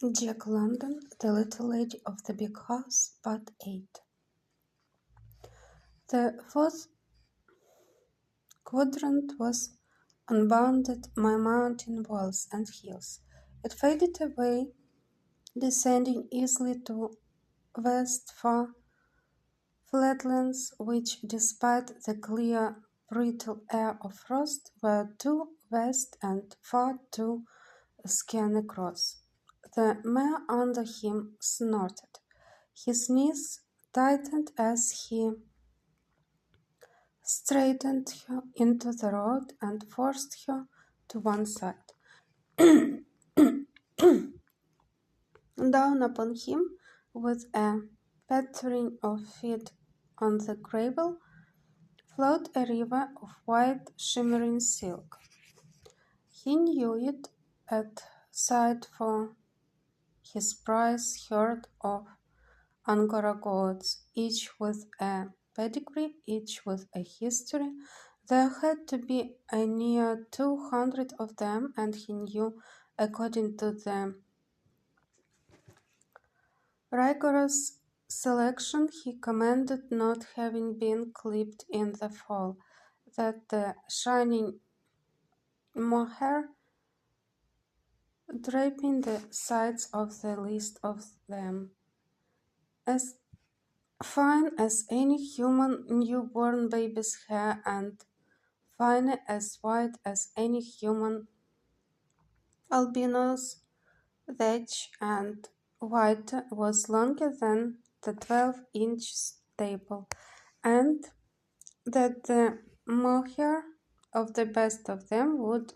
Jack London, The Little Lady of the Big House, Part 8. The fourth quadrant was unbounded by mountain walls and hills. It faded away, descending easily to west far flatlands which, despite the clear, brittle air of frost, were too vast and far too scan across. The mare under him snorted. His knees tightened as he straightened her into the road and forced her to one side. Down upon him, with a pattering of feet on the gravel, flowed a river of white shimmering silk. He knew it at sight, for his prize herd of Angora goats, each with a pedigree, each with a history. There had to be a near 200 of them, and he knew, according to the rigorous selection he commanded not having been clipped in the fall, that the shining mohair draping the sides of the least of them, as fine as any human newborn baby's hair and fine as white as any human albino's thatch, and whiter was longer than the 12-inch staple, and that the mohair of the best of them would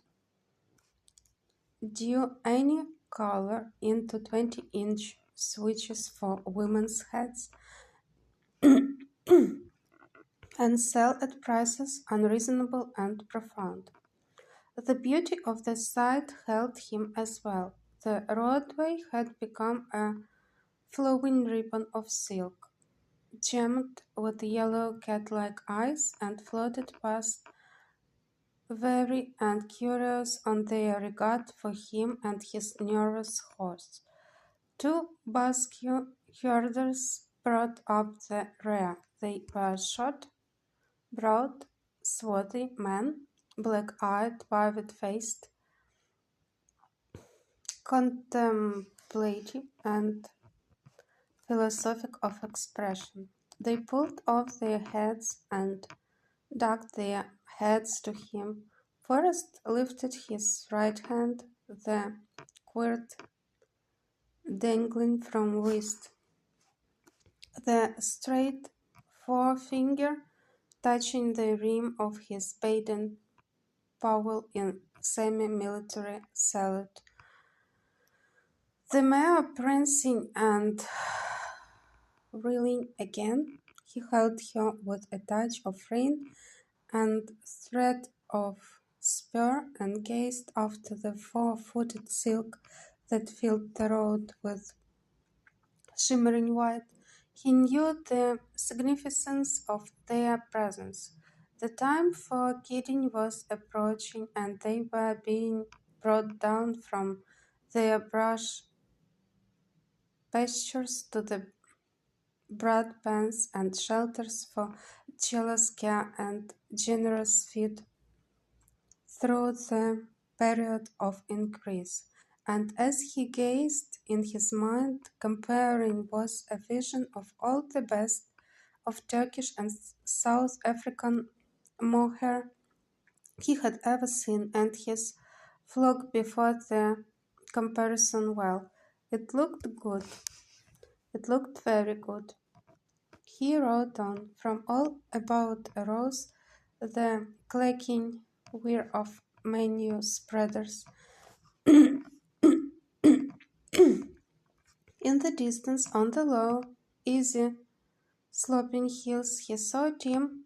do any color into 20-inch switches for women's heads and sell at prices unreasonable and profound. The beauty of the sight held him as well. The roadway had become a flowing ribbon of silk, gemmed with yellow cat-like eyes, and floated past, weary and curious on their regard for him and his nervous horse. Two basque herders brought up the rear. They were short, broad, swarthy men, black-eyed, vivid-faced, contemplative, and philosophic of expression. They pulled off their hats and ducked their heads to him. Forrest lifted his right hand, the quirt dangling from wrist. The straight forefinger touching the rim of his Baden Powell in semi-military salute. The mare prancing and reeling again, he held her with a touch of rein and thread of spur, and gazed after the four-footed silk that filled the road with shimmering white. He knew the significance of their presence. The time for kidding was approaching, and they were being brought down from their brush pastures to the broad pens and shelters for jealous care and generous feed through the period of increase. And as he gazed, in his mind comparing was a vision of all the best of Turkish and South African mohair he had ever seen, and his flock before the comparison well. It looked good. It looked very good. He rode on. From all about arose the clacking whir of menu spreaders. In the distance, on the low, easy, sloping hills, he saw team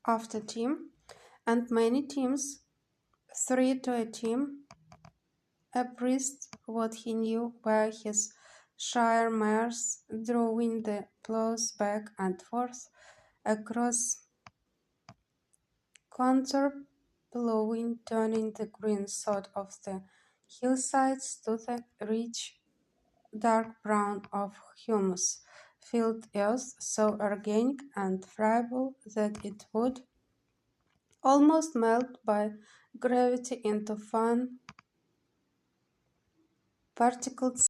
after team, and many teams, 3 to a team, abreast what he knew were his shire mares, drawing the plows back and forth across contour, plowing, turning the green sod of the hillsides to the rich dark brown of humus-filled earth, so organic and friable that it would almost melt by gravity into fine particles